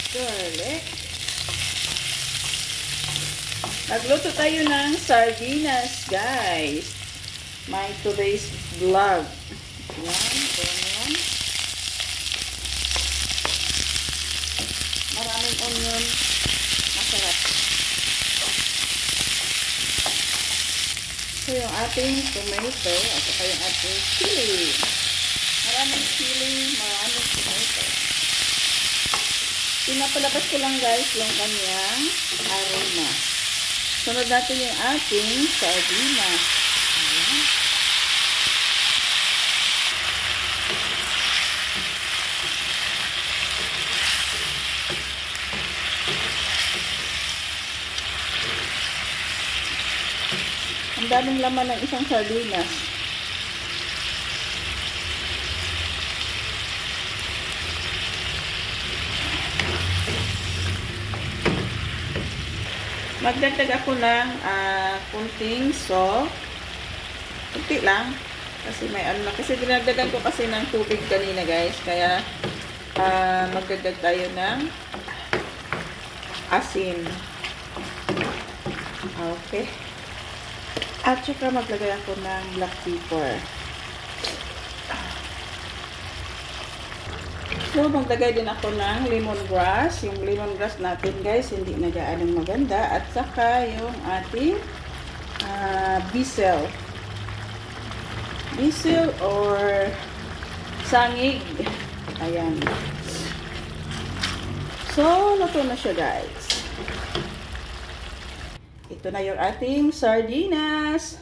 garlic. Nagluto tayo ng sardinas, guys. My today's vlog. Yan, onion. Maraming onion. Masarap. So, yung ating tomato at saka yung ating chili. Maraming chili, maraming tomato. Pinapalabas ko lang, guys, yung kanyang aroma. Sunod natin yung ating sardinas. Ayan. Ang daming laman ng isang sardinas. Magdagdag ako ng kunting salt. Kunti lang. Kasi may ano na. Kasi dinagdagan ko kasi ng tubig kanina, guys. Kaya magdagdag tayo ng asin. Okay. At saka maglagay ako ng black pepper. So, maglagay din ako ng lemongrass. Yung lemongrass natin, guys, hindi na gaanong maganda. At saka yung ating basil. Basil or sangig. Ayan. So, luto na siya, guys. Ito na yung ating sardinas.